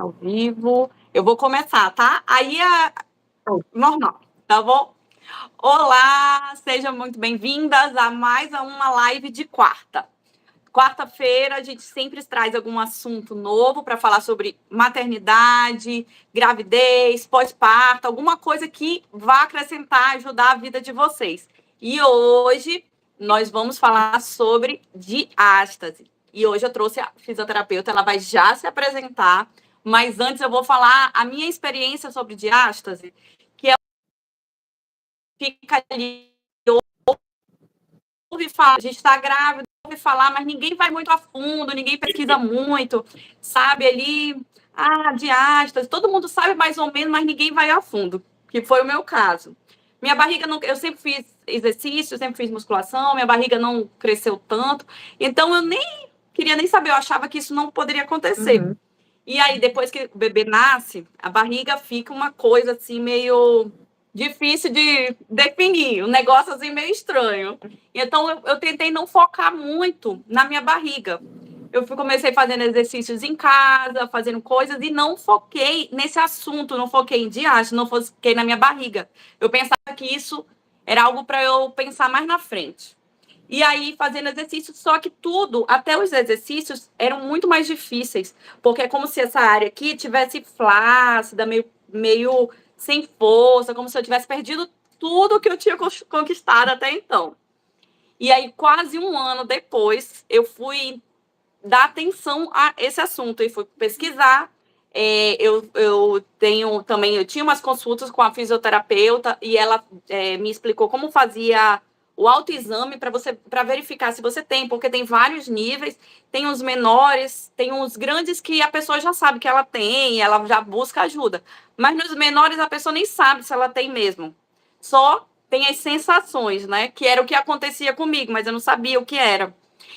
Ao vivo. Eu vou começar, tá? Aí é normal, tá bom? Olá, sejam muito bem-vindas a mais uma live de quarta. Quarta-feira a gente sempre traz algum assunto novo para falar sobre maternidade, gravidez, pós-parto, alguma coisa que vá acrescentar, ajudar a vida de vocês. E hoje nós vamos falar sobre diástase. E hoje eu trouxe a fisioterapeuta, ela vai já se apresentar, mas antes eu vou falar a minha experiência sobre diástase, que é fica ali, ouve falar, a gente está grávida, ouve falar, mas ninguém vai muito a fundo, ninguém pesquisa muito, sabe ali, diástase, todo mundo sabe mais ou menos, mas ninguém vai a fundo, que foi o meu caso. Minha barriga, não, eu sempre fiz exercício, sempre fiz musculação, minha barriga não cresceu tanto, então eu nem queria nem saber, eu achava que isso não poderia acontecer. Uhum. E aí, depois que o bebê nasce, a barriga fica uma coisa assim, meio difícil de definir, um negócio assim meio estranho. Então, eu tentei não focar muito na minha barriga. Eu comecei fazendo exercícios em casa, fazendo coisas, e não foquei nesse assunto, não foquei em diástase, não foquei na minha barriga. Eu pensava que isso era algo para eu pensar mais na frente. E aí, fazendo exercícios, só que tudo, até os exercícios, eram muito mais difíceis, porque é como se essa área aqui tivesse flácida, meio sem força, como se eu tivesse perdido tudo que eu tinha conquistado até então. E aí, quase um ano depois, eu fui dar atenção a esse assunto e fui pesquisar. Eu tinha umas consultas com a fisioterapeuta e ela me explicou como fazia o autoexame para verificar se você tem, porque tem vários níveis, tem os menores, tem uns grandes que a pessoa já sabe que ela tem, ela já busca ajuda. Mas nos menores a pessoa nem sabe se ela tem mesmo. Só tem as sensações, né? Que era o que acontecia comigo, mas eu não sabia o que era.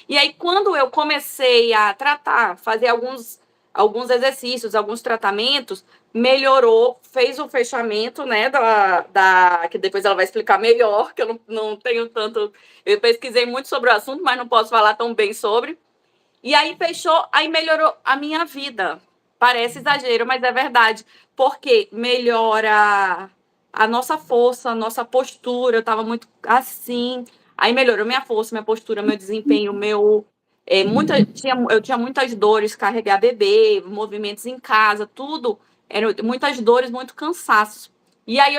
E aí, quando eu comecei a tratar, fazer alguns exercícios, alguns tratamentos, melhorou, fez o fechamento, né, que depois ela vai explicar melhor, que eu não tenho tanto... Eu pesquisei muito sobre o assunto, mas não posso falar tão bem sobre. E aí fechou, aí melhorou a minha vida. Parece exagero, mas é verdade. Porque melhora a nossa força, a nossa postura. Eu estava muito assim. Aí melhorou minha força, minha postura, meu desempenho, eu tinha muitas dores, carregar bebê, movimentos em casa, tudo. Muitas dores, muito cansaço. E aí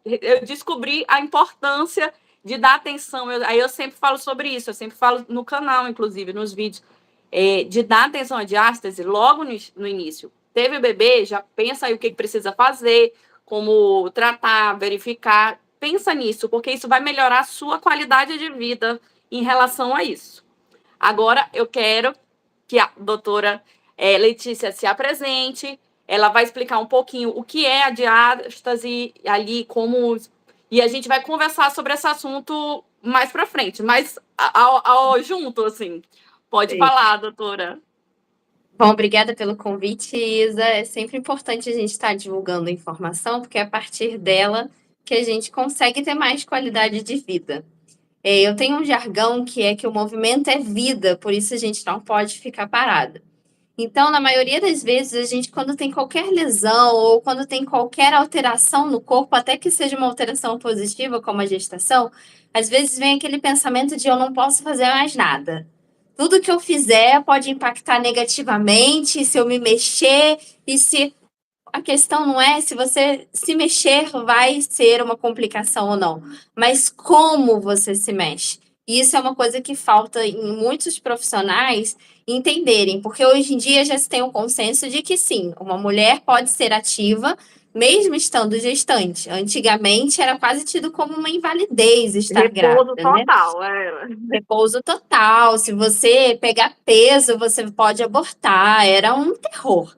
eu descobri a importância de dar atenção. Aí eu sempre falo sobre isso, eu sempre falo no canal, inclusive, nos vídeos, de dar atenção à diástase logo no início. Teve o bebê, já pensa aí o que precisa fazer, como tratar, verificar. Pensa nisso, porque isso vai melhorar a sua qualidade de vida em relação a isso. Agora, eu quero que a doutora Letícia se apresente, ela vai explicar um pouquinho o que é a diástase ali, como... E a gente vai conversar sobre esse assunto mais para frente, mas junto, assim. Pode falar, doutora. Bom, obrigada pelo convite, Isa. É sempre importante a gente estar divulgando a informação, porque é a partir dela que a gente consegue ter mais qualidade de vida. Eu tenho um jargão que é que o movimento é vida, por isso a gente não pode ficar parada. Então, na maioria das vezes, a gente, quando tem qualquer lesão ou quando tem qualquer alteração no corpo, até que seja uma alteração positiva, como a gestação, às vezes vem aquele pensamento de eu não posso fazer mais nada. Tudo que eu fizer pode impactar negativamente, se eu me mexer, e se a questão não é se você se mexer vai ser uma complicação ou não, mas como você se mexe. E isso é uma coisa que falta em muitos profissionais entenderem, porque hoje em dia já se tem um consenso de que sim, uma mulher pode ser ativa mesmo estando gestante. Antigamente era quase tido como uma invalidez estar grávida, né? Total, Repouso total. Se você pegar peso, você pode abortar. Era um terror.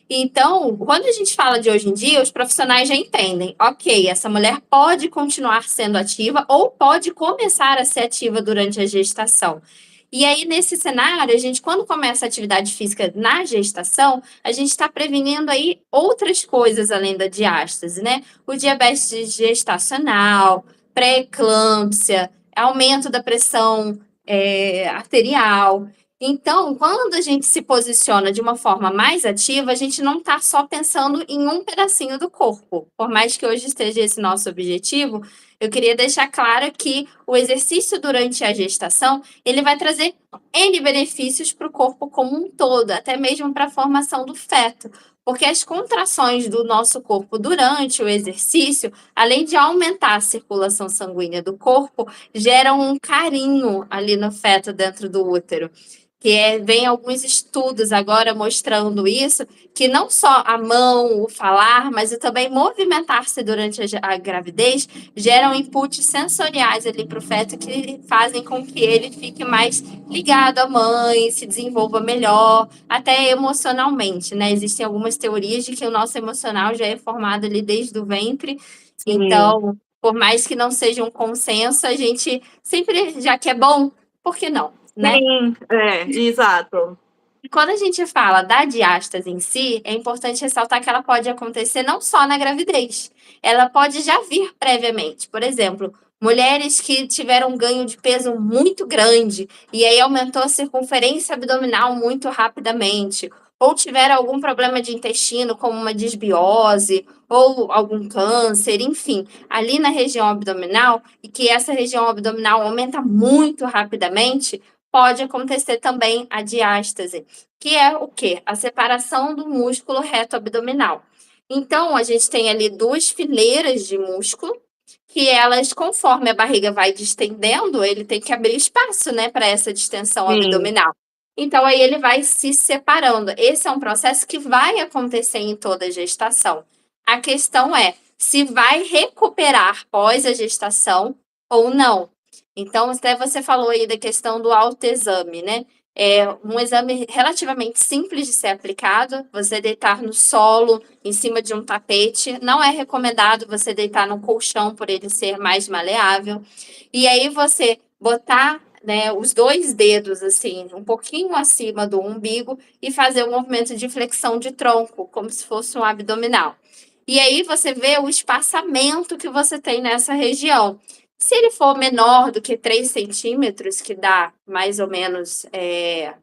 Então, quando a gente fala de hoje em dia, os profissionais já entendem. Ok, essa mulher pode continuar sendo ativa ou pode começar a ser ativa durante a gestação. E aí, nesse cenário, a gente, quando começa a atividade física na gestação, a gente está prevenindo aí outras coisas além da diástase, né? O diabetes gestacional, pré-eclâmpsia, aumento da pressão arterial. Então, quando a gente se posiciona de uma forma mais ativa, a gente não está só pensando em um pedacinho do corpo. Por mais que hoje esteja esse nosso objetivo, eu queria deixar claro que o exercício durante a gestação, ele vai trazer N benefícios para o corpo como um todo, até mesmo para a formação do feto. Porque as contrações do nosso corpo durante o exercício, além de aumentar a circulação sanguínea do corpo, geram um carinho ali no feto dentro do útero. Vem alguns estudos agora mostrando isso, que não só a mão, o falar, mas também movimentar-se durante a gravidez geram inputs sensoriais ali para o feto que fazem com que ele fique mais ligado à mãe, se desenvolva melhor, até emocionalmente, né? Existem algumas teorias de que o nosso emocional já é formado ali desde o ventre, Sim. então, por mais que não seja um consenso, a gente sempre, já que é bom, por que não, né? Sim, exato. E quando a gente fala da diástase em si, é importante ressaltar que ela pode acontecer não só na gravidez, ela pode já vir previamente. Por exemplo, mulheres que tiveram um ganho de peso muito grande e aí aumentou a circunferência abdominal muito rapidamente, ou tiveram algum problema de intestino, como uma disbiose, ou algum câncer, enfim, ali na região abdominal, e que essa região abdominal aumenta muito rapidamente, pode acontecer também a diástase, que é o quê? A separação do músculo reto abdominal. Então, a gente tem ali duas fileiras de músculo, que elas, conforme a barriga vai distendendo, ele tem que abrir espaço, né, para essa distensão Sim. abdominal. Então, aí ele vai se separando. Esse é um processo que vai acontecer em toda a gestação. A questão é se vai recuperar pós a gestação ou não. Então, até você falou aí da questão do autoexame, né? É um exame relativamente simples de ser aplicado. Você deitar no solo, em cima de um tapete. Não é recomendado você deitar no colchão, por ele ser mais maleável. E aí você botar, né, os dois dedos, assim, um pouquinho acima do umbigo e fazer um movimento de flexão de tronco, como se fosse um abdominal. E aí você vê o espaçamento que você tem nessa região. Se ele for menor do que 3 centímetros, que dá mais ou menos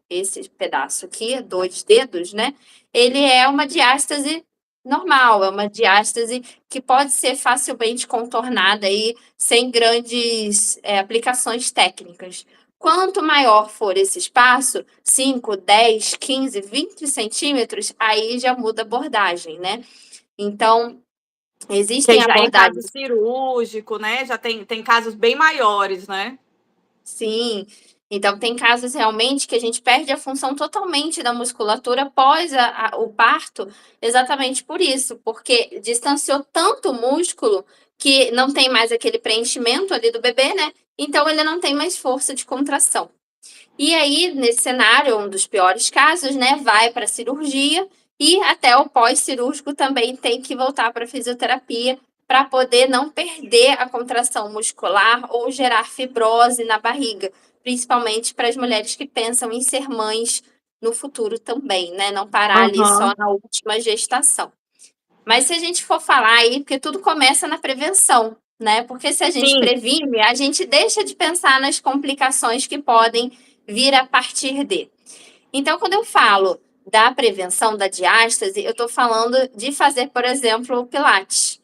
esse pedaço aqui, 2 dedos, né? Ele é uma diástase normal, é uma diástase que pode ser facilmente contornada aí, sem grandes aplicações técnicas. Quanto maior for esse espaço, 5, 10, 15, 20 centímetros, aí já muda a abordagem, né? Então, Que aí existem já é em caso abordagens. cirúrgico, né? Já tem casos bem maiores, né? Sim. Então, tem casos realmente que a gente perde a função totalmente da musculatura após o parto, exatamente por isso, porque distanciou tanto o músculo que não tem mais aquele preenchimento ali do bebê, né? Então, ele não tem mais força de contração. E aí, nesse cenário, um dos piores casos, né, vai para a cirurgia e até o pós-cirúrgico também tem que voltar para a fisioterapia para poder não perder a contração muscular ou gerar fibrose na barriga, principalmente para as mulheres que pensam em ser mães no futuro também, né, não parar ali só Aham. na última gestação. Mas se a gente for falar aí, porque tudo começa na prevenção, né? Porque se a gente Sim, previne, a gente deixa de pensar nas complicações que podem vir a partir de. Então, quando eu falo da prevenção da diástase, eu estou falando de fazer, por exemplo, o Pilates,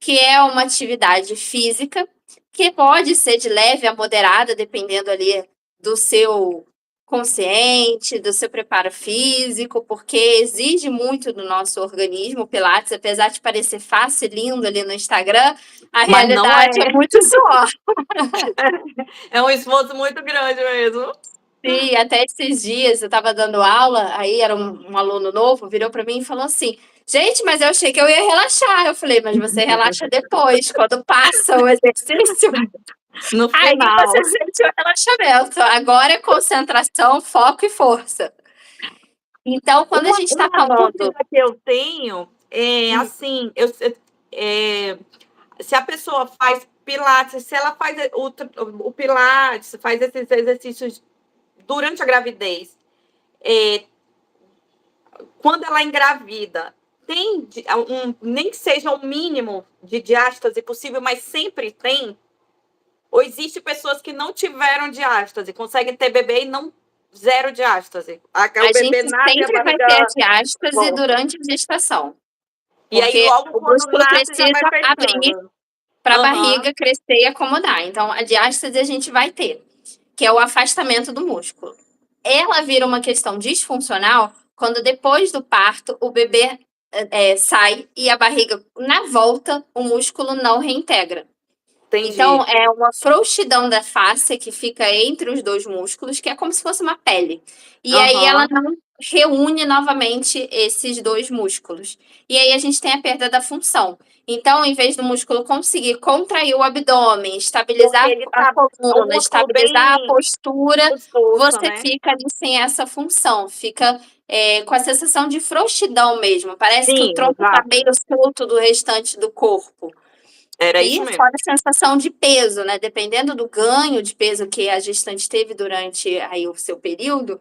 que é uma atividade física que pode ser de leve a moderada, dependendo ali do seu consciente, do seu preparo físico, porque exige muito do nosso organismo. O Pilates, apesar de parecer fácil e lindo ali no Instagram, a mas não realidade é é. muito suor. É um esforço muito grande mesmo. Sim, até esses dias eu estava dando aula, aí era um aluno novo, virou para mim e falou assim: Gente, mas eu achei que eu ia relaxar. Eu falei, mas você relaxa depois, quando passa o exercício, No aí você final. sente o relaxamento. Agora é concentração, foco e força. Então, quando a gente está Uma falando. dúvida que eu tenho é Hum, assim, é, se a pessoa faz pilates, se ela faz o pilates, faz esses exercícios durante a gravidez, é, quando ela engravida, tem nem que seja o mínimo de diástase possível, mas sempre tem? Ou existe pessoas que não tiveram diástase, conseguem ter bebê e não zero diástase. A O gente bebê nasce e a sempre vai ter a barriga diástase volta. durante a gestação, E aí, porque logo o quando músculo nasce, já vai precisa abrir fechando. para a Aham, barriga crescer e acomodar. Então, a diástase a gente vai ter, que é o afastamento do músculo. Ela vira uma questão disfuncional quando depois do parto o bebê sai e a barriga, na volta, o músculo não reintegra. Então, entendi. é uma frouxidão da face que fica entre os dois músculos, que é como se fosse uma pele. E aí ela Aham. não reúne novamente esses dois músculos. E aí a gente tem a perda da função. Então, em vez do músculo conseguir contrair o abdômen, Porque estabilizar ele a tá o coluna, músculo estabilizar a bem postura, exposto, você né? fica ali sem essa função. Fica com a sensação de frouxidão mesmo. Parece que o Sim, tronco está exato. meio solto do restante do corpo. Era E isso mesmo. fora a sensação de peso, né? Dependendo do ganho de peso que a gestante teve durante aí o seu período,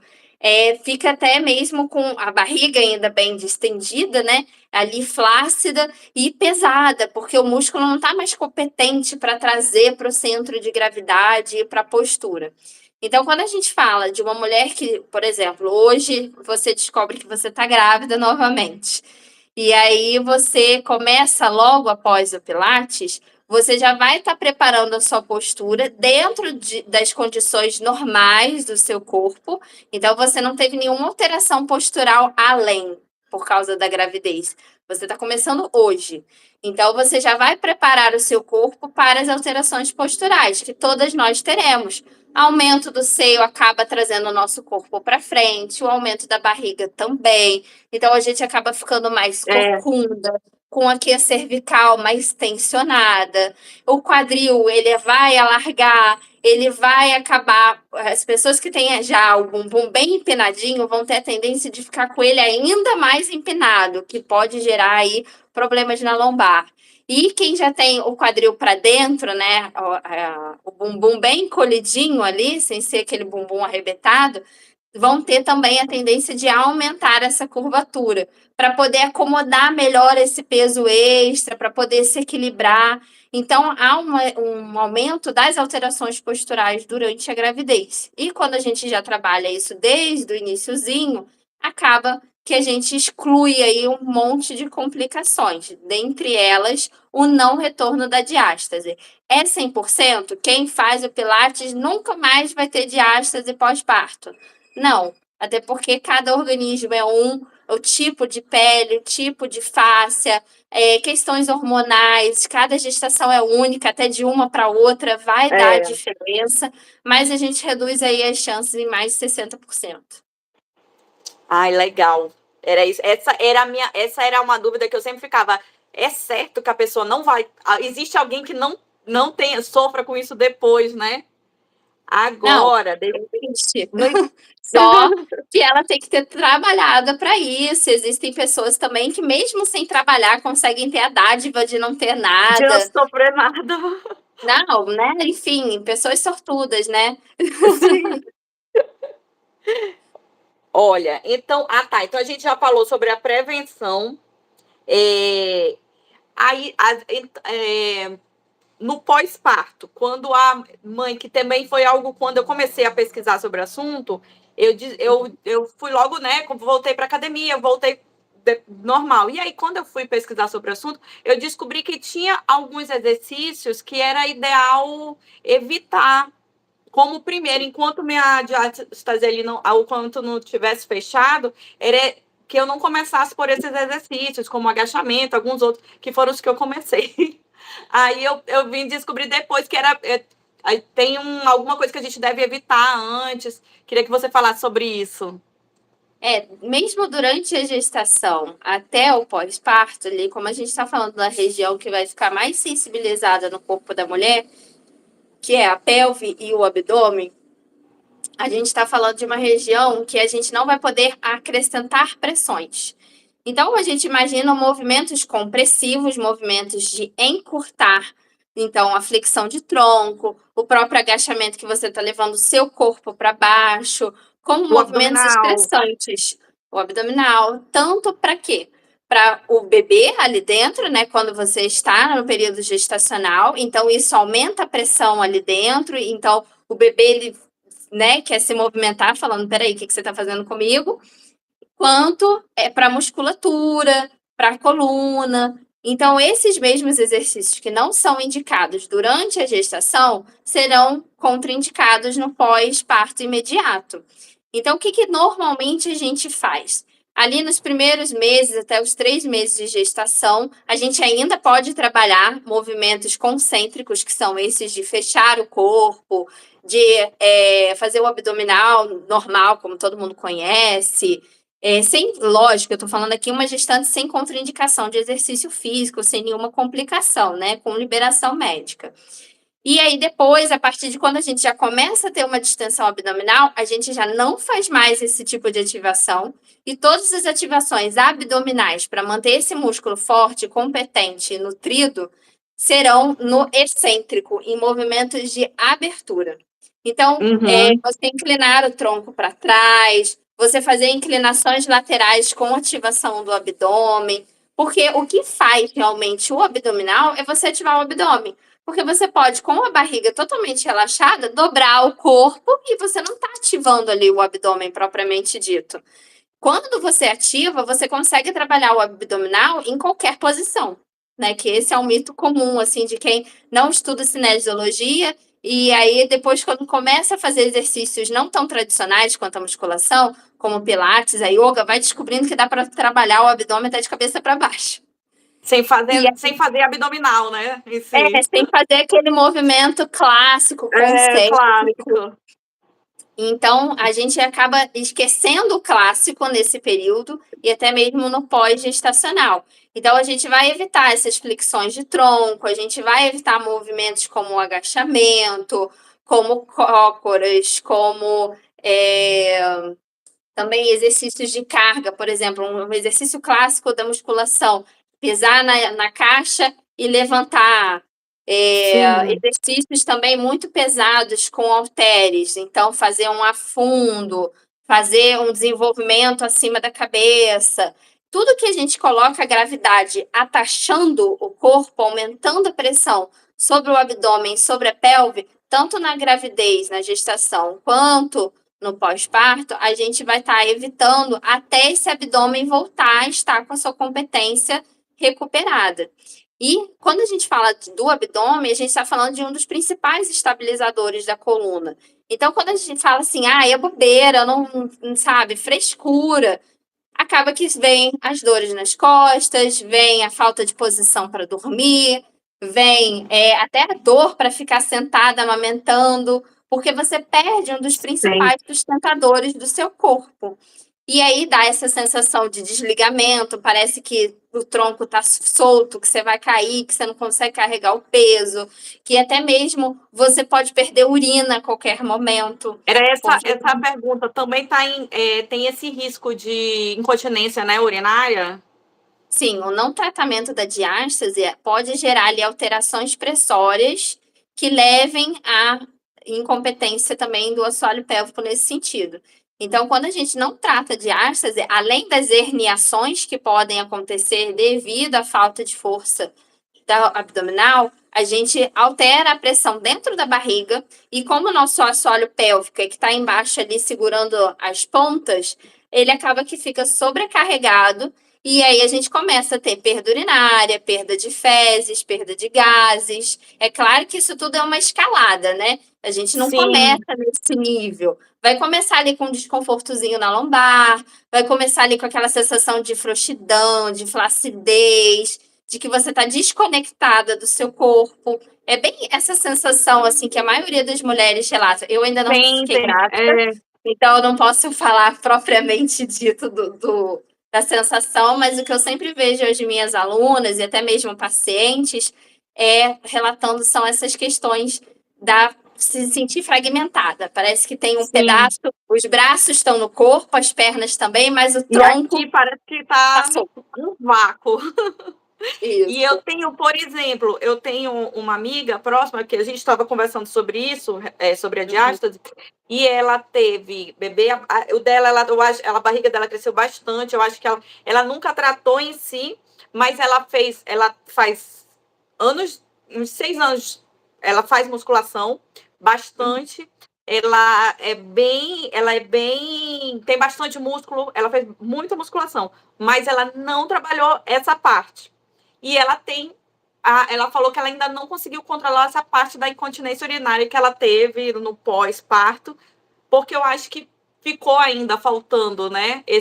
fica até mesmo com a barriga ainda bem distendida, né? Ali flácida e pesada, porque o músculo não está mais competente para trazer para o centro de gravidade e para a postura. Então, quando a gente fala de uma mulher que, por exemplo, hoje você descobre que você está grávida novamente. E aí você começa logo após o Pilates, você já vai estar preparando a sua postura dentro das condições normais do seu corpo. Então você não teve nenhuma alteração postural além por causa da gravidez. Você está começando hoje. Então você já vai preparar o seu corpo para as alterações posturais, que todas nós teremos. Aumento do seio acaba trazendo o nosso corpo para frente, o aumento da barriga também. Então a gente acaba ficando mais É, corcunda, com aqui a cervical mais tensionada. O quadril, ele vai alargar, ele vai acabar. As pessoas que têm já o bumbum bem empinadinho vão ter a tendência de ficar com ele ainda mais empinado, que pode gerar aí problemas na lombar. E quem já tem o quadril para dentro, né, o bumbum bem encolhidinho ali, sem ser aquele bumbum arrebentado, vão ter também a tendência de aumentar essa curvatura, para poder acomodar melhor esse peso extra, para poder se equilibrar. Então, há um aumento das alterações posturais durante a gravidez. E quando a gente já trabalha isso desde o iniciozinho, acaba que a gente exclui aí um monte de complicações, dentre elas o não retorno da diástase. É 100%? Quem faz o Pilates nunca mais vai ter diástase pós-parto. Não, até porque cada organismo é o tipo de pele, o tipo de fáscia, questões hormonais, cada gestação é única, até de uma para outra vai dar é. diferença, mas a gente reduz aí as chances em mais de 60%. Ai, legal. Era isso. Essa era uma dúvida que eu sempre ficava. É certo que a pessoa não vai. Existe alguém que não tenha, sofra com isso depois, né? Não, Agora, existe. não- Só que ela tem que ter trabalhado para isso. Existem pessoas também que, mesmo sem trabalhar, conseguem ter a dádiva de não ter de não nada. sofrer nada. Não, né? Enfim, pessoas sortudas, né? Sim. Olha, então, tá. Então a gente já falou sobre a prevenção. É, aí, no pós-parto, quando a mãe, que também foi algo quando eu comecei a pesquisar sobre o assunto, eu fui logo, né? Voltei para academia, voltei normal. E aí, quando eu fui pesquisar sobre o assunto, eu descobri que tinha alguns exercícios que era ideal evitar. Como primeiro, enquanto minha diástase ali não, o quanto não tivesse fechado, era que eu não começasse por esses exercícios, como agachamento, alguns outros, que foram os que eu comecei. Aí eu vim descobrir depois que era. Tem alguma coisa que a gente deve evitar antes. Queria que você falasse sobre isso. Mesmo durante a gestação até o pós-parto, ali, como a gente está falando da região que vai ficar mais sensibilizada no corpo da mulher, que é a pelve e o abdômen, a gente está falando de uma região que a gente não vai poder acrescentar pressões. Então, a gente imagina movimentos compressivos, movimentos de encurtar. Então, a flexão de tronco, o próprio agachamento que você está levando o seu corpo para baixo, como O movimentos abdominal. estressantes. O abdominal, tanto para quê? Para o bebê ali dentro, né? Quando você está no período gestacional, então isso aumenta a pressão ali dentro, então o bebê ele né, quer se movimentar, falando, peraí, o que você está fazendo comigo? Quanto para musculatura, para coluna. Então, esses mesmos exercícios que não são indicados durante a gestação serão contraindicados no pós-parto imediato. Então, o que normalmente a gente faz? Ali nos primeiros meses, até os 3 meses de gestação, a gente ainda pode trabalhar movimentos concêntricos, que são esses de fechar o corpo, de fazer o abdominal normal, como todo mundo conhece. Lógico, eu estou falando aqui uma gestante sem contraindicação de exercício físico, sem nenhuma complicação, né? Com liberação médica. E aí, depois, a partir de quando a gente já começa a ter uma distensão abdominal, a gente já não faz mais esse tipo de ativação. E todas as ativações abdominais para manter esse músculo forte, competente e nutrido serão no excêntrico, em movimentos de abertura. Então, você inclinar o tronco para trás, você fazer inclinações laterais com ativação do abdômen, porque o que faz realmente o abdominal é você ativar o abdômen. Porque você pode, com a barriga totalmente relaxada, dobrar o corpo e você não está ativando ali o abdômen propriamente dito. Quando você ativa, você consegue trabalhar o abdominal em qualquer posição, né? Que esse é um mito comum, assim, de quem não estuda cinesiologia e aí depois, quando começa a fazer exercícios não tão tradicionais quanto a musculação, como pilates, a yoga, vai descobrindo que dá para trabalhar o abdômen até de cabeça para baixo. Sem fazer abdominal, né? Sem fazer aquele movimento clássico, concêntrico. Clássico. Então, a gente acaba esquecendo o clássico nesse período e até mesmo no pós-gestacional. Então, a gente vai evitar essas flexões de tronco, a gente vai evitar movimentos como o agachamento, como cócoras, como também exercícios de carga, por exemplo, um exercício clássico da musculação, pisar na caixa e levantar. Exercícios também muito pesados com halteres, então fazer um afundo, fazer um desenvolvimento acima da cabeça. Tudo que a gente coloca a gravidade atachando o corpo, aumentando a pressão sobre o abdômen, sobre a pelve, tanto na gravidez, na gestação, quanto no pós-parto, a gente vai estar evitando até esse abdômen voltar a estar com a sua competência recuperada. E quando a gente fala do abdômen, a gente está falando de um dos principais estabilizadores da coluna. Então, quando a gente fala assim, é bobeira, não sabe, frescura, acaba que vem as dores nas costas, vem a falta de posição para dormir, vem até a dor para ficar sentada amamentando, porque você perde um dos principais sustentadores do seu corpo. E aí dá essa sensação de desligamento, parece que o tronco está solto, que você vai cair, que você não consegue carregar o peso, que até mesmo você pode perder urina a qualquer momento. Era essa pergunta. Também tem esse risco de incontinência, né, urinária? Sim, o não tratamento da diástase pode gerar ali alterações pressórias que levem à incompetência também do assoalho pélvico nesse sentido. Então, quando a gente não trata diástase, além das herniações que podem acontecer devido à falta de força abdominal, a gente altera a pressão dentro da barriga e como o nosso assoalho pélvico que está embaixo ali segurando as pontas, ele acaba que fica sobrecarregado e aí a gente começa a ter perda urinária, perda de fezes, perda de gases. É claro que isso tudo é uma escalada, né? A gente não começa nesse nível. Vai começar ali com um desconfortozinho na lombar, vai começar ali com aquela sensação de frouxidão, de flacidez, de que você está desconectada do seu corpo. É bem essa sensação, assim, que a maioria das mulheres relata. Eu ainda não fiquei grávida, então eu não posso falar propriamente dito da sensação, mas o que eu sempre vejo as minhas alunas e até mesmo pacientes relatando são essas questões da se sentir fragmentada. Parece que tem um pedaço, os braços estão no corpo, as pernas também, mas o tronco... E aqui parece que está um vácuo. Isso. E eu tenho, por exemplo, uma amiga próxima, que a gente estava conversando sobre isso, sobre a diástase, e ela teve bebê, a barriga dela cresceu bastante, eu acho que ela nunca tratou em si, mas ela faz anos, uns 6 anos, ela faz musculação bastante, tem bastante músculo, ela fez muita musculação, mas ela não trabalhou essa parte. E ela falou que ela ainda não conseguiu controlar essa parte da incontinência urinária que ela teve no pós-parto, porque eu acho que ficou ainda faltando, né, é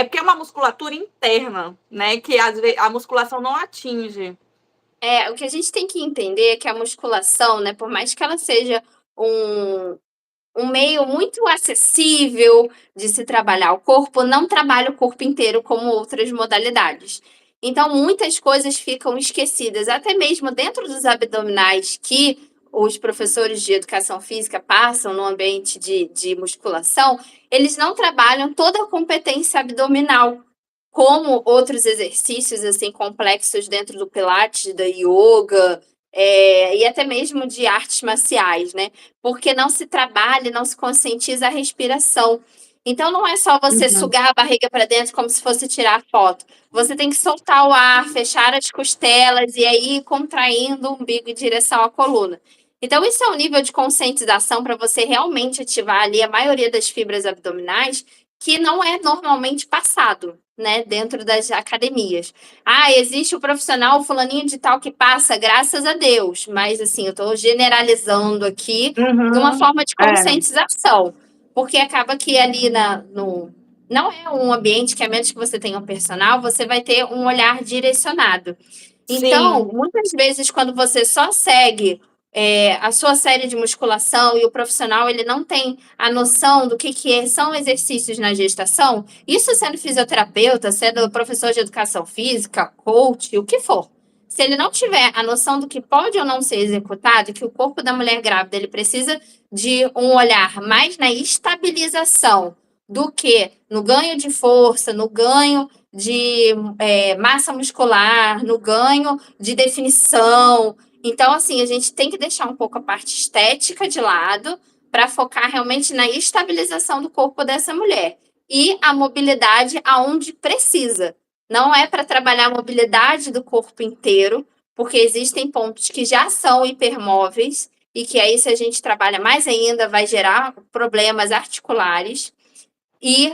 porque é uma musculatura interna, né, que às vezes a musculação não atinge. O que a gente tem que entender é que a musculação, né, por mais que ela seja um meio muito acessível de se trabalhar o corpo, não trabalha o corpo inteiro como outras modalidades. Então, muitas coisas ficam esquecidas, até mesmo dentro dos abdominais que os professores de educação física passam no ambiente de musculação, eles não trabalham toda a competência abdominal, como outros exercícios assim complexos dentro do Pilates, da yoga, e até mesmo de artes marciais, né? Porque não se trabalha, não se conscientiza a respiração. Então, não é só você sugar a barriga para dentro como se fosse tirar foto. Você tem que soltar o ar, fechar as costelas e aí ir contraindo o umbigo em direção à coluna. Então, isso é um nível de conscientização para você realmente ativar ali a maioria das fibras abdominais que não é normalmente passado, né, dentro das academias. Existe o profissional fulaninho de tal que passa, graças a Deus, mas assim, eu estou generalizando aqui de uma forma de conscientização, porque acaba que ali não é um ambiente que, a menos que você tenha um personal, você vai ter um olhar direcionado. Então, Sim. muitas vezes, quando você só segue a sua série de musculação e o profissional ele não tem a noção do que são exercícios na gestação, isso sendo fisioterapeuta, sendo professor de educação física, coach, o que for. Se ele não tiver a noção do que pode ou não ser executado, que o corpo da mulher grávida ele precisa de um olhar mais na estabilização do que no ganho de força, no ganho de massa muscular, no ganho de definição. Então, assim, a gente tem que deixar um pouco a parte estética de lado para focar realmente na estabilização do corpo dessa mulher e a mobilidade aonde precisa. Não é para trabalhar a mobilidade do corpo inteiro, porque existem pontos que já são hipermóveis e que aí, se a gente trabalha mais ainda, vai gerar problemas articulares. E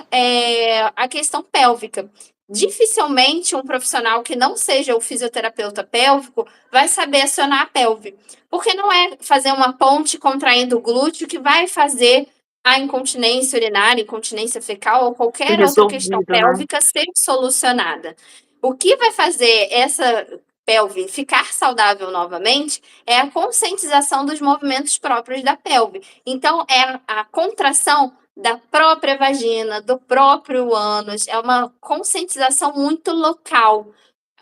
a questão pélvica. Dificilmente um profissional que não seja o fisioterapeuta pélvico vai saber acionar a pelve, porque não é fazer uma ponte contraindo o glúteo que vai fazer a incontinência urinária, incontinência fecal ou qualquer outra questão Resolvido, né? pélvica ser solucionada. O que vai fazer essa pelve ficar saudável novamente é a conscientização dos movimentos próprios da pelve. Então, é a contração da própria vagina, do próprio ânus, é uma conscientização muito local.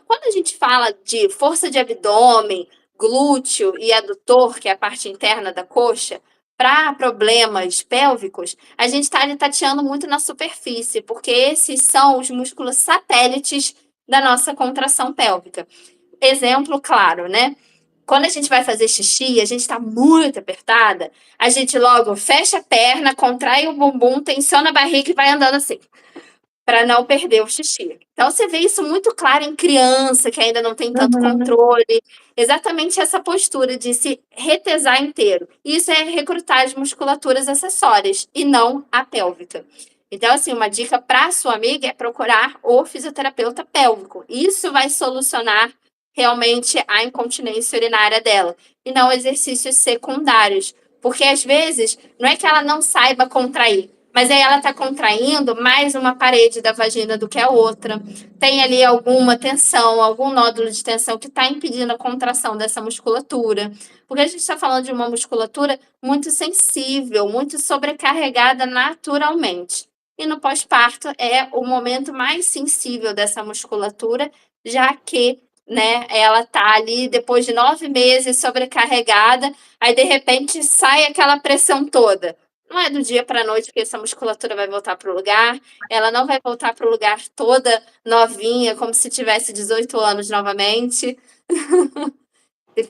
Quando a gente fala de força de abdômen, glúteo e adutor, que é a parte interna da coxa, para problemas pélvicos, a gente está ali tateando muito na superfície, porque esses são os músculos satélites da nossa contração pélvica. Exemplo claro, né? Quando a gente vai fazer xixi, a gente está muito apertada, a gente logo fecha a perna, contrai o bumbum, tensiona a barriga e vai andando assim, para não perder o xixi. Então, você vê isso muito claro em criança, que ainda não tem tanto controle. Exatamente essa postura de se retesar inteiro. Isso é recrutar as musculaturas acessórias e não a pélvica. Então, assim, uma dica para a sua amiga é procurar o fisioterapeuta pélvico. Isso vai solucionar realmente a incontinência urinária dela, e não exercícios secundários. Porque, às vezes, não é que ela não saiba contrair, mas aí ela está contraindo mais uma parede da vagina do que a outra. Tem ali alguma tensão, algum nódulo de tensão que está impedindo a contração dessa musculatura. Porque a gente está falando de uma musculatura muito sensível, muito sobrecarregada naturalmente. E no pós-parto é o momento mais sensível dessa musculatura, já que ela está ali depois de 9 meses sobrecarregada, aí de repente sai aquela pressão toda. Não é do dia para a noite que essa musculatura vai voltar para o lugar, ela não vai voltar para o lugar toda novinha, como se tivesse 18 anos novamente.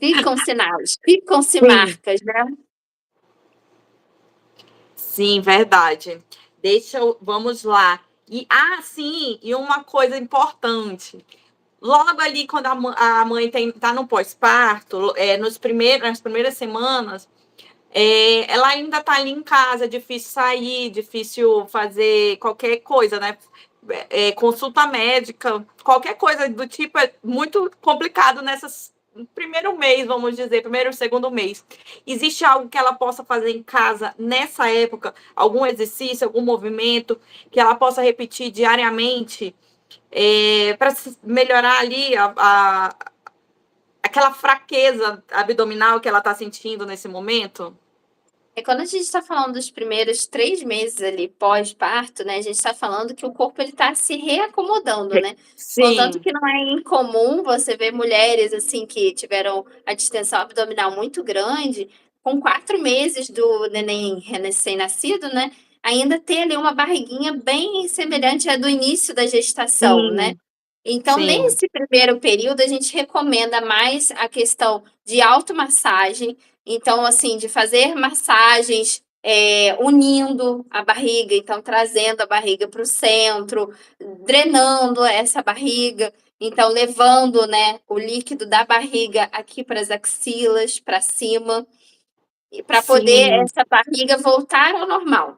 Ficam sinais, ficam-se marcas, né? Sim, verdade. Vamos lá. Sim, e uma coisa importante. Logo ali, quando a mãe está no pós-parto, nas primeiras semanas, ela ainda está ali em casa, é difícil sair, difícil fazer qualquer coisa, né? Consulta médica, qualquer coisa do tipo é muito complicado nessas primeiro mês, vamos dizer, primeiro, segundo mês. Existe algo que ela possa fazer em casa nessa época? Algum exercício, algum movimento que ela possa repetir diariamente para melhorar ali aquela fraqueza abdominal que ela está sentindo nesse momento? Quando a gente está falando dos primeiros 3 meses ali pós-parto, né? A gente está falando que o corpo ele está se reacomodando, né? Contanto Sim, que não é incomum você ver mulheres assim que tiveram a distensão abdominal muito grande, com 4 meses do neném recém-nascido, né? Ainda ter ali uma barriguinha bem semelhante à do início da gestação, né? sim, Então, sim, nesse primeiro período, a gente recomenda mais a questão de automassagem. Então, assim, de fazer massagens unindo a barriga, então trazendo a barriga para o centro, drenando essa barriga, então levando, né, o líquido da barriga aqui para as axilas, para cima, para poder sim. essa barriga voltar ao normal.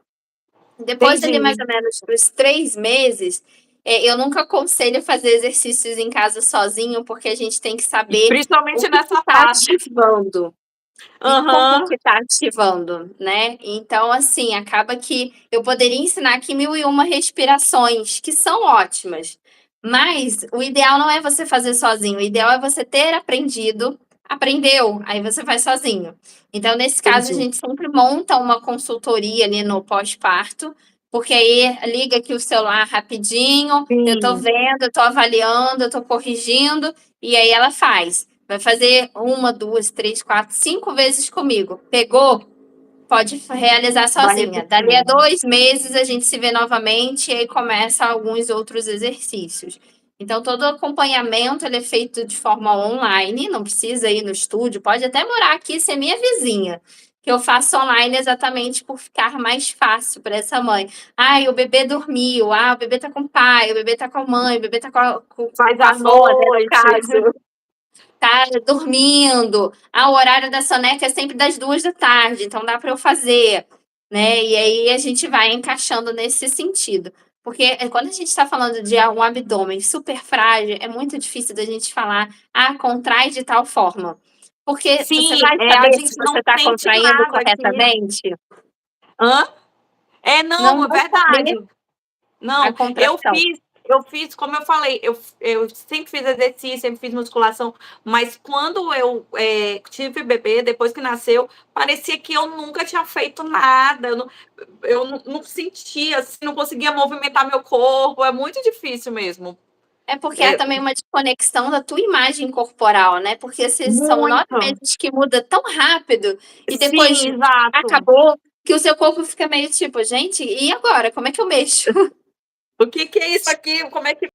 Depois ali, mais Entendi. ou menos, dos 3 meses, eu nunca aconselho fazer exercícios em casa sozinho, porque a gente tem que saber o Principalmente que nessa está fase. ativando e como Aham. que está ativando, né? Então, assim, acaba que eu poderia ensinar aqui 1001 respirações, que são ótimas, mas o ideal não é você fazer sozinho, o ideal é você ter aprendido, aprendeu, aí você faz sozinho. Então, nesse caso, a Entendi. gente sempre monta uma consultoria ali no pós-parto, porque aí liga aqui o celular rapidinho, eu tô Sim. vendo, eu tô avaliando, eu tô corrigindo, e aí ela faz. Vai fazer 1, 2, 3, 4, 5 vezes comigo. Pegou? Pode realizar Vai sozinha. Dali a repetindo. 2 meses a gente se vê novamente e aí começa alguns outros exercícios. Então, todo o acompanhamento ele é feito de forma online, não precisa ir no estúdio, pode até morar aqui, ser minha vizinha, que eu faço online exatamente por ficar mais fácil para essa mãe. Ai, o bebê dormiu, o bebê tá com o pai, o bebê tá com a mãe, o bebê tá Faz com a à avó, né, no noite. caso tá dormindo. O horário da soneca é sempre das 2 da tarde, então dá para eu fazer, né? E aí a gente vai encaixando nesse sentido. Porque quando a gente está falando de um abdômen super frágil, é muito difícil da gente falar, contrai de tal forma. Porque você Sim, vai a saber se gente você não está sente contraindo nada aqui. corretamente? Hã? Não Não, é vai saber verdade. a Não, contração. eu fiz, como eu falei, eu sempre fiz exercício, sempre fiz musculação, mas quando eu tive bebê, depois que nasceu, parecia que eu nunca tinha feito nada, eu não sentia, assim, não conseguia movimentar meu corpo, é muito difícil mesmo. É porque há É, também uma desconexão da tua imagem corporal, né? Porque são 9 muito. meses que muda tão rápido e depois Sim, exato. acabou que o seu corpo fica meio tipo, gente, e agora? Como é que eu mexo? O que é isso aqui? Como é que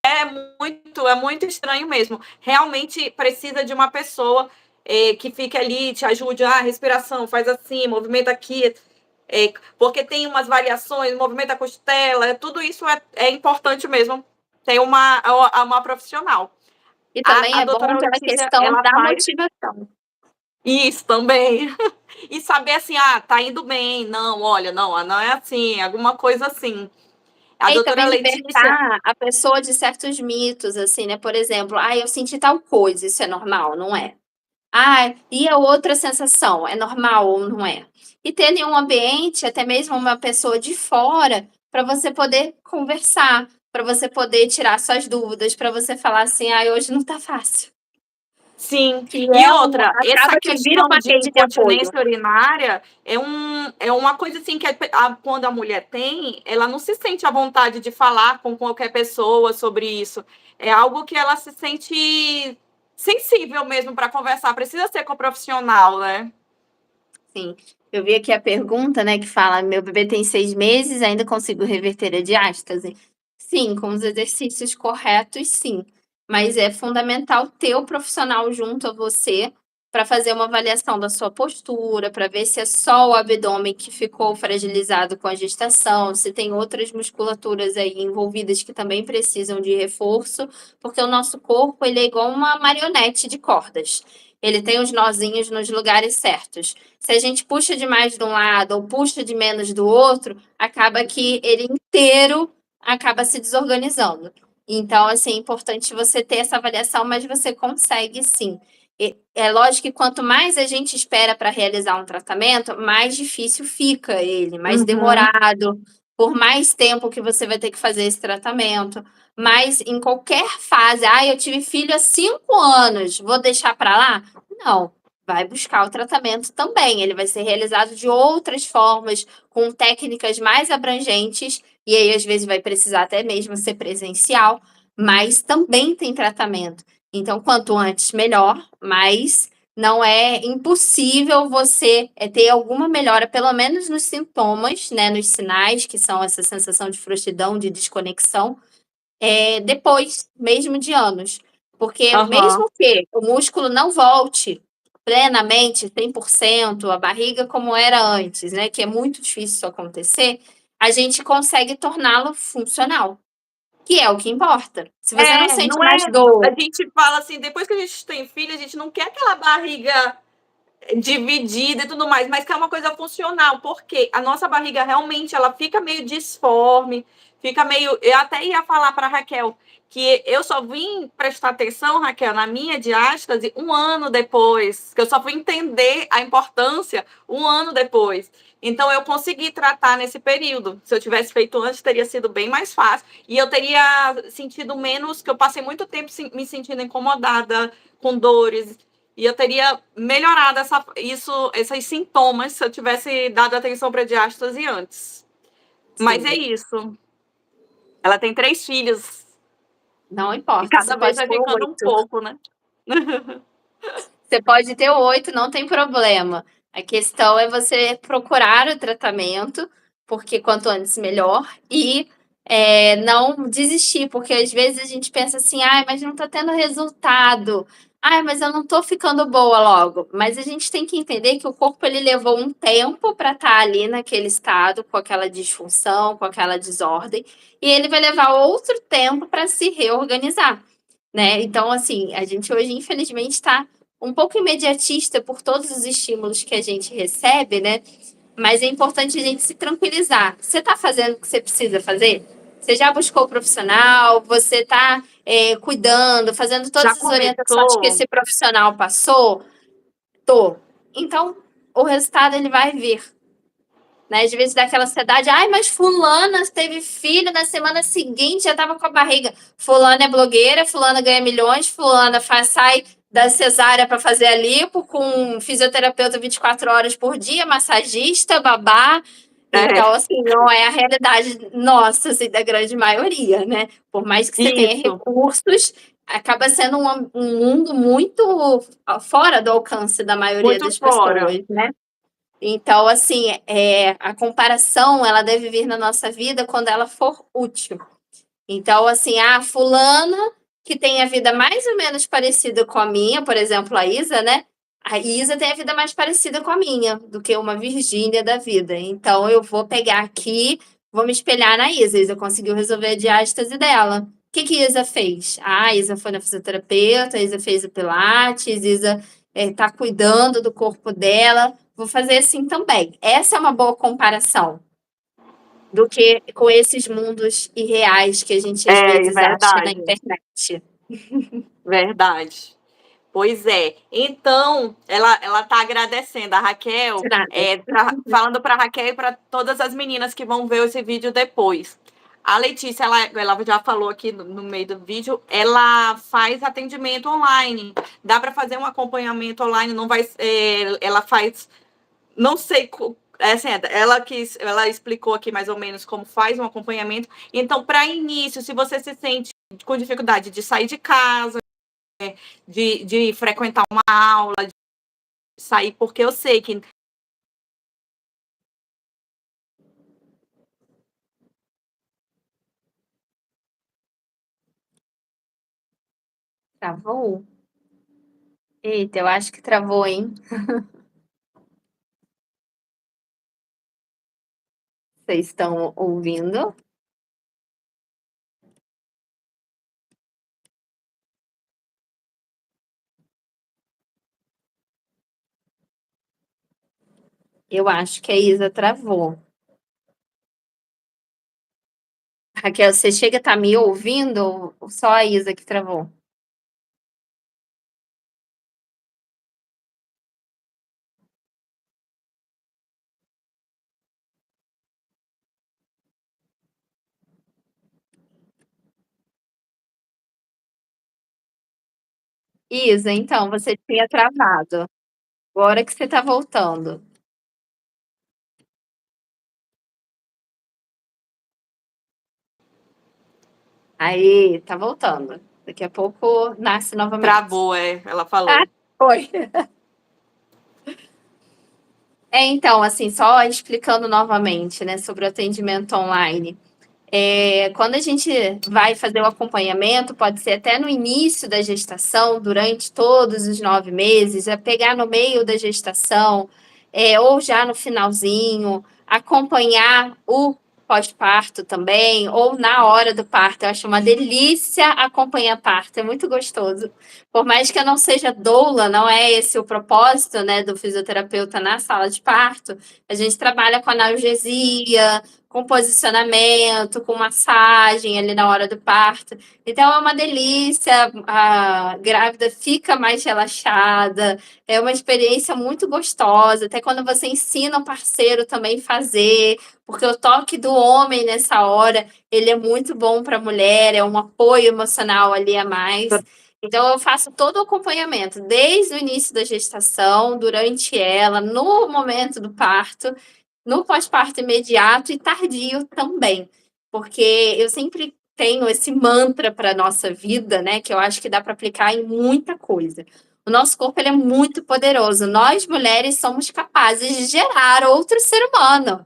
é muito estranho mesmo. Realmente precisa de uma pessoa que fique ali, te ajude, respiração, faz assim, movimenta aqui, porque tem umas variações, movimenta a costela, tudo isso é importante mesmo. Tem uma profissional. E também A é bom doutora pela Letícia, questão ela da faz motivação. isso também. E saber assim, tá indo bem, não, olha, não é assim, alguma coisa assim. A E doutora também Letícia, libertar a pessoa de certos mitos, assim, né? Por exemplo, eu senti tal coisa, isso é normal, não é? E a outra sensação, é normal ou não é? E ter ali um ambiente, até mesmo uma pessoa de fora, para você poder conversar, para você poder tirar suas dúvidas, para você falar assim: hoje não tá fácil". sim. Que E outra, essa acaba que vira questão uma de rede de apoio. incontinência urinária é uma coisa assim que quando a mulher tem, ela não se sente à vontade de falar com qualquer pessoa sobre isso. É algo que ela se sente sensível mesmo para conversar. Precisa ser com o profissional, né? Sim. Eu vi aqui a pergunta, né, que fala: "Meu bebê tem 6 meses, ainda consigo reverter a diástase?". Sim, com os exercícios corretos, sim. Mas é fundamental ter o profissional junto a você para fazer uma avaliação da sua postura, para ver se é só o abdômen que ficou fragilizado com a gestação, se tem outras musculaturas aí envolvidas que também precisam de reforço, porque o nosso corpo ele é igual uma marionete de cordas. Ele tem os nozinhos nos lugares certos. Se a gente puxa demais de um lado ou puxa de menos do outro, acaba que ele inteiro acaba se desorganizando. Então, assim, é importante você ter essa avaliação, mas você consegue sim. É lógico que quanto mais a gente espera para realizar um tratamento, mais difícil fica ele, mais Uhum. demorado, por mais tempo que você vai ter que fazer esse tratamento. Mas em qualquer fase, eu tive filho há 5 anos, vou deixar para lá? Não, vai buscar o tratamento também. Ele vai ser realizado de outras formas, com técnicas mais abrangentes, e aí às vezes vai precisar até mesmo ser presencial, mas também tem tratamento. Então, quanto antes, melhor, mas não é impossível você ter alguma melhora, pelo menos nos sintomas, né, nos sinais, que são essa sensação de frouxidão, de desconexão, depois, mesmo de anos. Porque Aham. mesmo que o músculo não volte plenamente, 100%, a barriga como era antes, né, que é muito difícil isso acontecer, a gente consegue torná-lo funcional, que é o que importa. Se você não sente Não mais é. A dor. gente fala assim, depois que a gente tem filho, a gente não quer aquela barriga dividida e tudo mais, mas que é uma coisa funcional, porque a nossa barriga realmente ela fica meio disforme, fica meio. Eu até ia falar para Raquel que eu só vim prestar atenção, Raquel, na minha diástase 1 ano depois, que eu só fui entender a importância 1 ano depois. Então eu consegui tratar nesse período. Se eu tivesse feito antes, teria sido bem mais fácil. E eu teria sentido menos, que eu passei muito tempo me sentindo incomodada, com dores, e eu teria melhorado esses sintomas se eu tivesse dado atenção para a diástase antes. Mas é Sim, isso. Ela tem 3 filhos. não E importa, você cada vez pode vai ter ficando um 8. pouco, né? Você pode ter 8, não tem problema. A questão é você procurar o tratamento, porque quanto antes melhor, e não desistir, porque às vezes a gente pensa assim, mas não está tendo resultado. Mas eu não estou ficando boa logo. Mas a gente tem que entender que o corpo ele levou um tempo para estar ali naquele estado, com aquela disfunção, com aquela desordem, e ele vai levar outro tempo para se reorganizar, né? Então, assim, a gente hoje, infelizmente, está um pouco imediatista por todos os estímulos que a gente recebe, né? Mas é importante a gente se tranquilizar. Você está fazendo o que você precisa fazer? Você já buscou o profissional? Você está cuidando, fazendo todas Já as orientações que começou? esse profissional passou? Tô. Então, o resultado ele vai vir. Né? Às vezes dá aquela ansiedade, mas fulana teve filho, na semana seguinte já estava com a barriga. Fulana é blogueira, fulana ganha milhões, fulana sai da cesárea para fazer a lipo com um fisioterapeuta 24 horas por dia, massagista, babá. Então, É, assim, não é a realidade nossa, assim, da grande maioria, né? Por mais que você tenha isso. recursos, acaba sendo um mundo muito fora do alcance da maioria Muito das fora. pessoas, né? Então, assim, a comparação ela deve vir na nossa vida quando ela for útil. Então, assim, a fulana que tem a vida mais ou menos parecida com a minha, por exemplo, a Isa, né? A Isa tem a vida mais parecida com a minha do que uma Virgínia da vida. Então, eu vou pegar aqui, vou me espelhar na Isa. A Isa conseguiu resolver a diástase dela. O que que a Isa fez? A Isa foi na fisioterapeuta, a Isa fez o Pilates, a Isa está cuidando do corpo dela. Vou fazer assim também. Essa é uma boa comparação do que com esses mundos irreais que a gente às É vezes acha na verdade. internet. Verdade. Pois é. Então, ela tá agradecendo a De Raquel, nada. falando para a Raquel e para todas as meninas que vão ver esse vídeo depois. A Letícia, ela já falou aqui no meio do vídeo, ela faz atendimento online. Dá para fazer um acompanhamento online, não vai, ela faz, não sei, assim, ela explicou aqui mais ou menos como faz um acompanhamento. Então, para início, se você se sente com dificuldade de sair de casa, de frequentar uma aula, de sair, porque eu sei que Travou? Eita, eu acho que travou, hein? Vocês estão ouvindo? Eu acho que a Isa travou. Raquel, você chega a estar me ouvindo ou só a Isa que travou? Isa, então, você tinha travado. Agora que você está voltando. Aí, tá voltando. Daqui a pouco nasce novamente. Travou, ela Ah, falou. foi. Então, assim, só explicando novamente, né, sobre o atendimento online. Quando a gente vai fazer o acompanhamento, pode ser até no início da gestação, durante todos os 9 meses, é pegar no meio da gestação, ou já no finalzinho, acompanhar o pós-parto também, ou na hora do parto. Eu acho uma delícia acompanhar parto, é muito gostoso. Por mais que eu não seja doula, não é esse o propósito, né, do fisioterapeuta na sala de parto, a gente trabalha com analgesia, com posicionamento, com massagem ali na hora do parto. Então é uma delícia, a grávida fica mais relaxada, é uma experiência muito gostosa, até quando você ensina o parceiro também fazer, porque o toque do homem nessa hora, ele é muito bom para a mulher, é um apoio emocional ali a mais. Então, eu faço todo o acompanhamento, desde o início da gestação, durante ela, no momento do parto, no pós-parto imediato e tardio também, porque eu sempre tenho esse mantra para a nossa vida, né, que eu acho que dá para aplicar em muita coisa. O nosso corpo ele é muito poderoso. Nós, mulheres, somos capazes de gerar outro ser humano.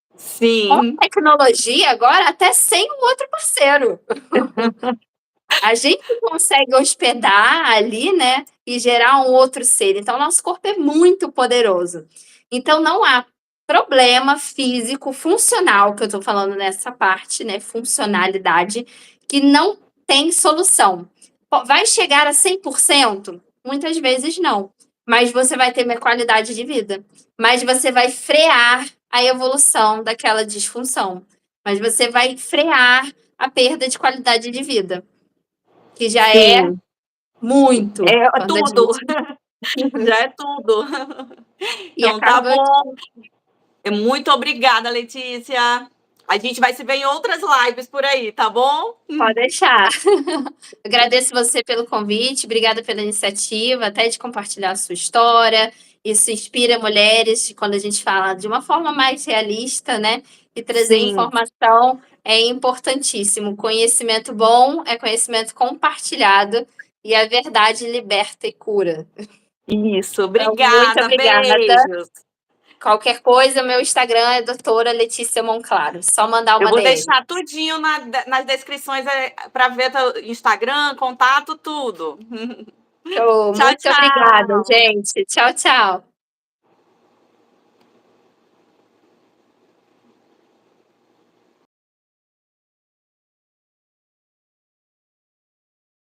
Com Sim. tecnologia, agora, até sem um outro parceiro. A gente consegue hospedar ali, né, e gerar um outro ser. Então, nosso corpo é muito poderoso. Então, não há problema físico, funcional, que eu estou falando nessa parte, né, funcionalidade, que não tem solução. Vai chegar a 100%? Muitas vezes não. Mas você vai ter uma qualidade de vida. Mas você vai frear a evolução daquela disfunção. Mas você vai frear a perda de qualidade de vida que já é Sim. muito É quando a tudo. gente Já é tudo. e Então tá acaba bom. Muito obrigada, Letícia. A gente vai se ver em outras lives por aí, tá bom? pode deixar. Agradeço você pelo convite, obrigada pela iniciativa, até de compartilhar a sua história. Isso inspira mulheres quando a gente fala de uma forma mais realista, né? E trazer Sim, informação é importantíssimo. Conhecimento bom é conhecimento compartilhado e a verdade liberta e cura. isso. Então, muito Obrigada. obrigada. Beijos. Qualquer coisa, meu Instagram é doutora Letícia Monclaro. Só mandar Eu uma vou DM. deixar tudinho nas descrições para ver teu Instagram, contato, tudo. Show. Tchau, Muito obrigada, tchau. gente. Tchau, tchau.